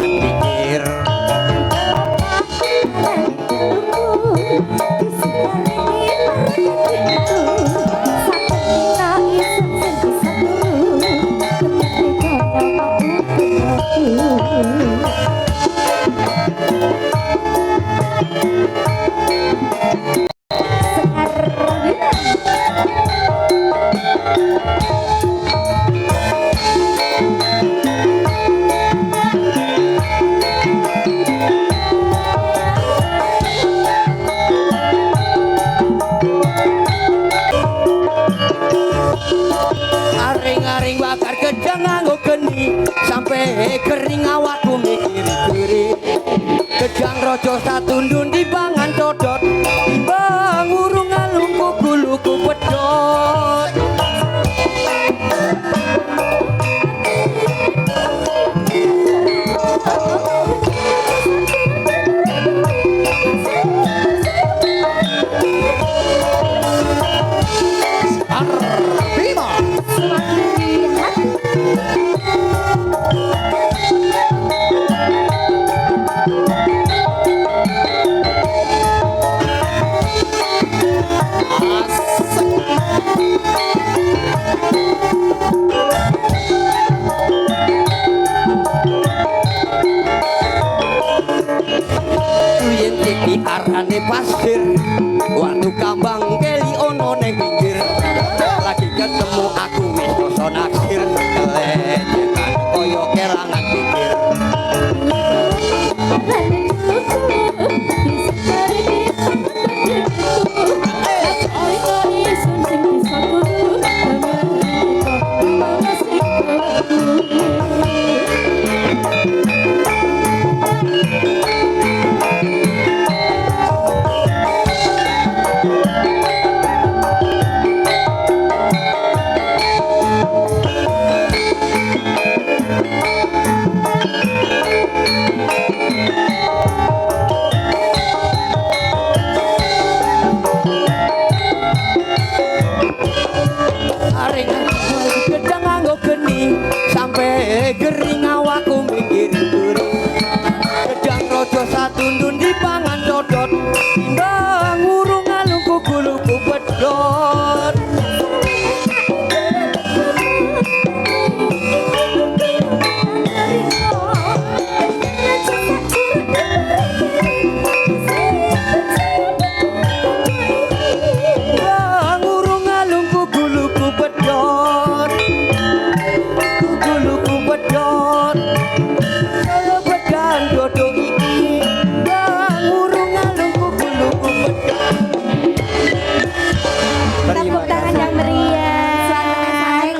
kerangan pikir aring-aring bakar gedang nganggo geni sampai kering awakku mikir-mikir gedang rojo satundun dipangan codot timbang urung ngalungku guluku pedot arane pasir waktu kambang keli ono neng pinggir lagi ketemu aku wis rasa naksir kelecetan koyo kerangan pikir gering awakku mikir duri gedang rojo satundun dipangan codot timbang urung ngalungku guluku pedot timbang urung ngalungku guluku pedot pedot kalau pedang dodong iki bang urung ngalungku guluku pedot tepuk tangan yang meriah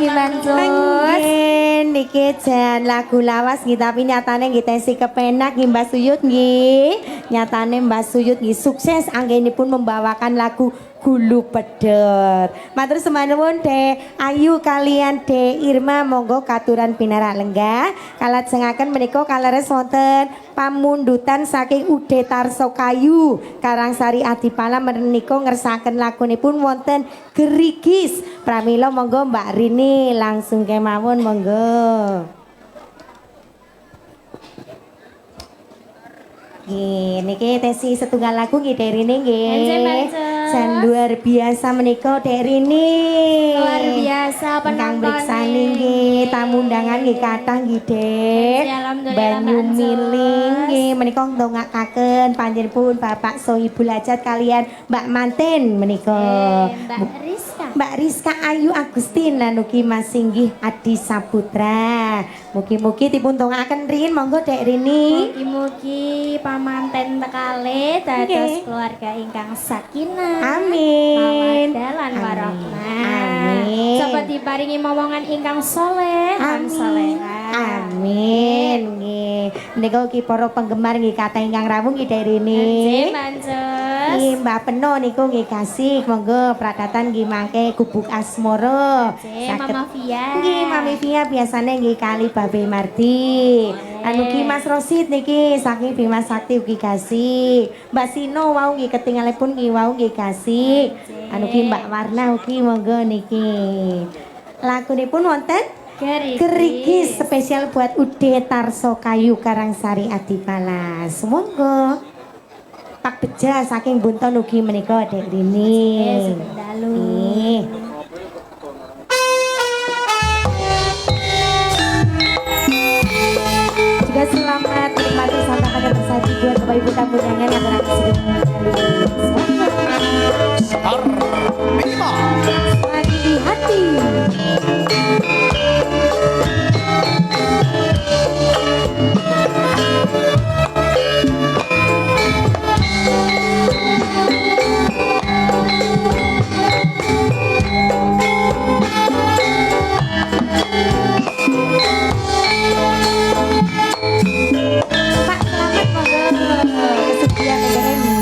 niki jan lagu lawas nggih tapi nyatane nggih tensi kepenak nggih Mbak Suyut nggih nyatane Mbak Suyut nggih sukses anggenipun membawakan lagu Gulu Pedot. Matur semanuwun De Ayu kalian De Irma monggo katuran pinarak lenggah kalajengaken menika kaleres wonten pamundutan saking Ude Tarso Kayu Karangsari Adipala menika ngersakaken lagunipun wonten Gerigis pramila monggo Mbak Rini langsung kemawon monggo. Niki tesi setunggal lagu nggih Derini nggih. Jan luar biasa menika Derini. Luar biasa Kang penonton Briksani nggih, tamu undangan nggih kathah nggih Dek. Banyu Miling nggih menika ndongakaken panjenengan Bapak Sohibul Hajat kalian Mbak Manten menika. Mbak Rizka. Mbak Rizka Ayu Agustin lan ugi Mas Singgih Adi Saputra. Mugi-mugi dipun ndongakaken rin monggo Dek Rini. Mugi-mugi pamanten tekale dados keluarga ingkang sakinah. Amin. Mawaddah lan warahmah. Amin. Coba diparingi momongan ingkang soleh lan solehah. Amin. Nggih. Menika ugi para penggemar nggih kathah ingkang rawuh nggih Dek Rini. Nggih, Mancus. Nggih, Mbak Peno niku nggih kasih monggo pradatan nggih mangke gubuk asmara. Mama Via. Nggih, Mami Via biasane nggih kali Babe Mardi. Anu ki Mas Rosid niki saking Bima Sakti ugi kasih. Mbak Sino wau nggih ketingalepun nggih wau nggih kasih. Anu ki Mbak Warna ugi monggo niki. Lagunipun wonten Kerikis spesial buat Ude Tarso Kayu Karangsari Adipalas. Monggo. Pak Beja saking Bunton ugi menika Dek Rini. Nih. Juga selamat menikmati santapan yang tersaji buat Bapak Ibu tamu undangan yang beraksi Star minimal. lagi di hati. Pak selamat monggo kesucian negara ini.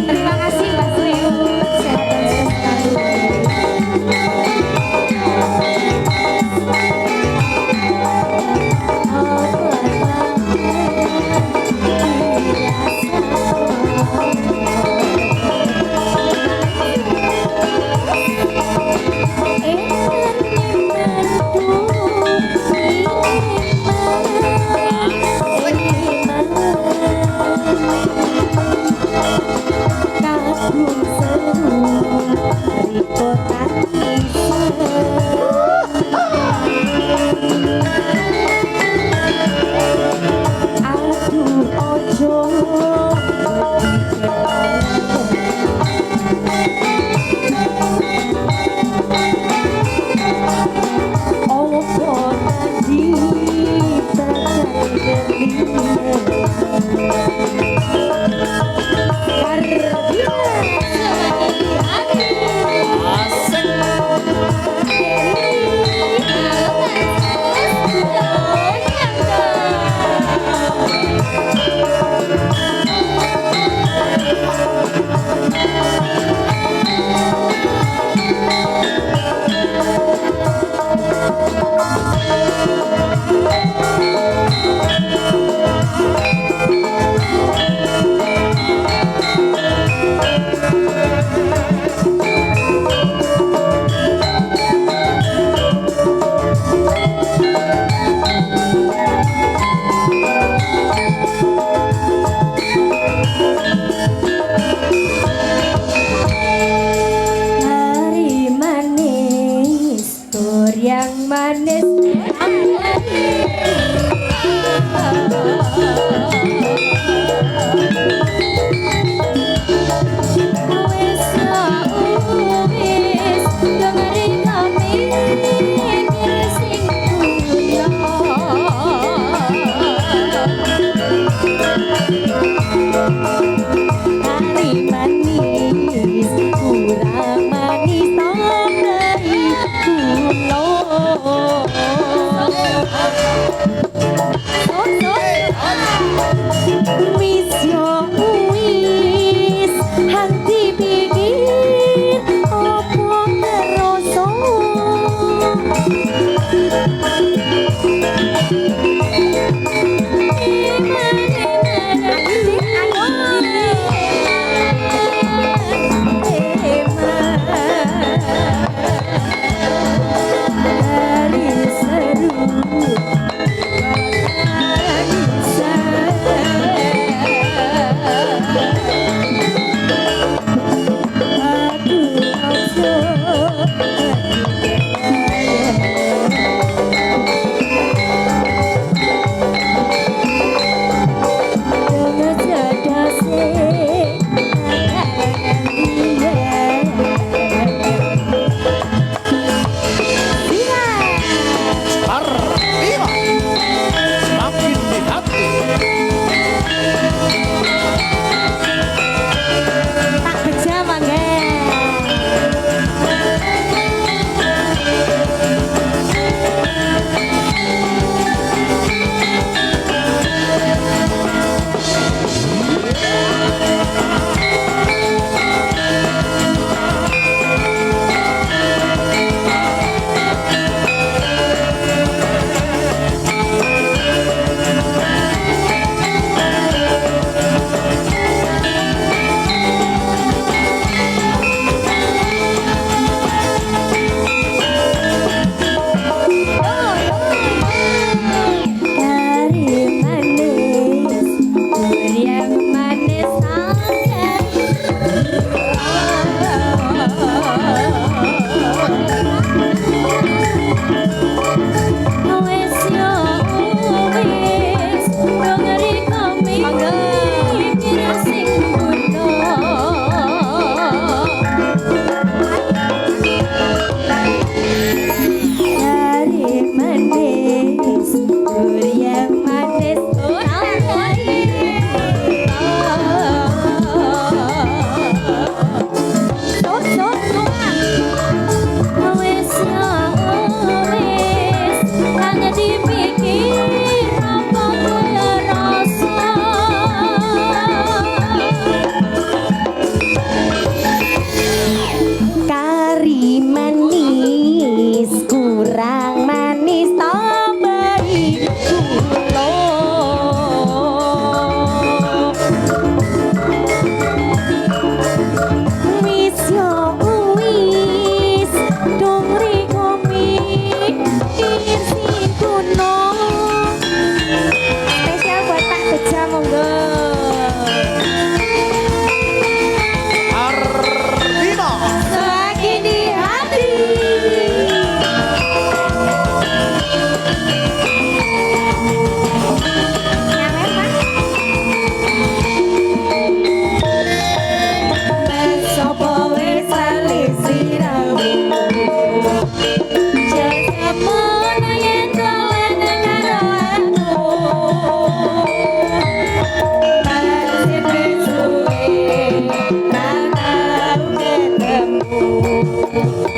Terima kasih Mbak Suyu. Sehat dan selalu.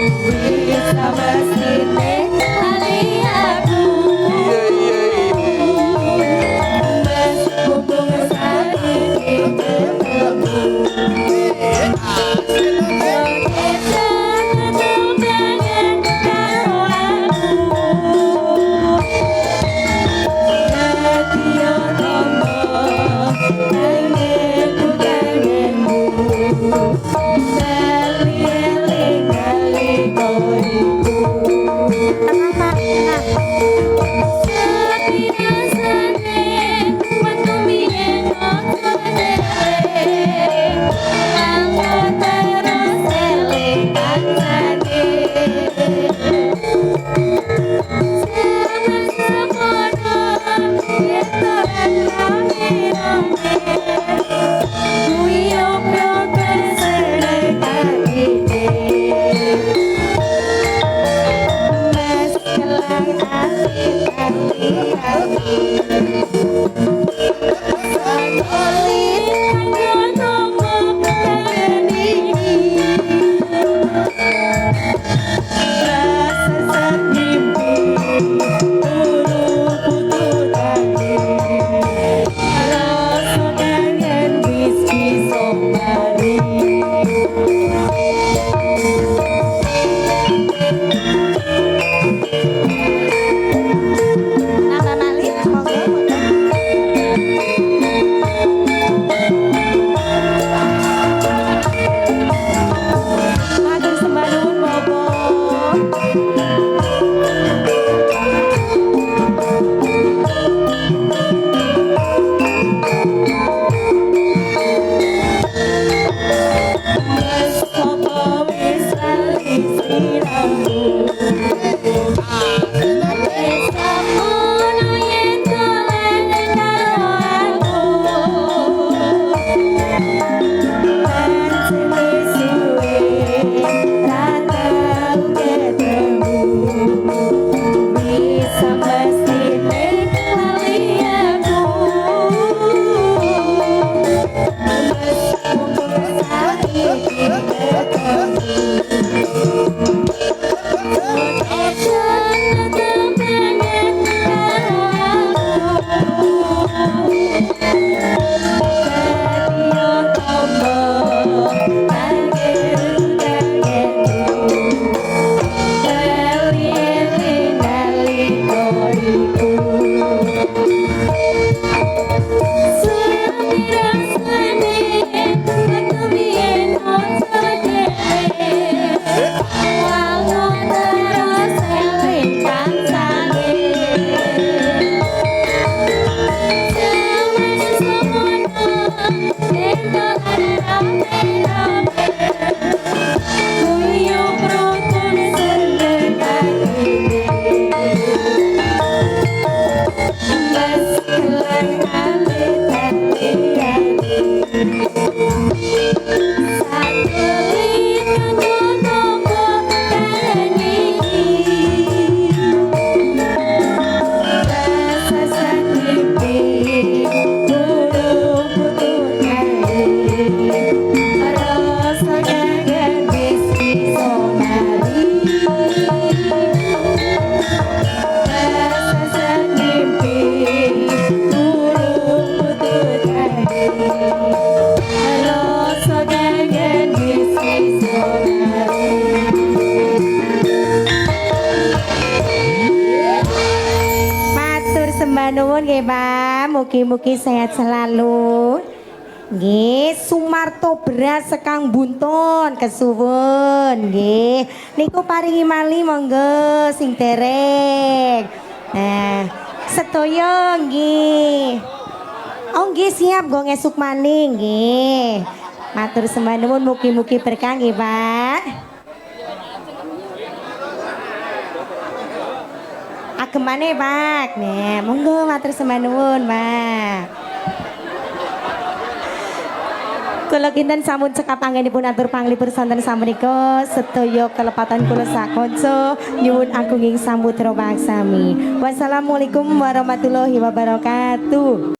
Bisa mestine lali aku. Mas mumpung saiki ketemu. nuwun nggih Pak, mugi-mugi sehat selalu. Nggih, Sumarto beras sekang buntun kesuwun nggih. Niku paringi mali monggo sing derek. Nah, sedaya nggih. Oh nggih siap nggo ngesuk maning nggih. Matur sembah nuwun mugi-mugi berkah nggih Pak. Agemane Pak. Nah, monggo matur sembah nuwun Pak. Kula kinten sampun cekap anggenipun atur panglipur sonten samenika sedaya kelepatan kula sakonco nyuwun agunging samudra paksami. Wassalamualaikum warahmatullahi wabarakatuh.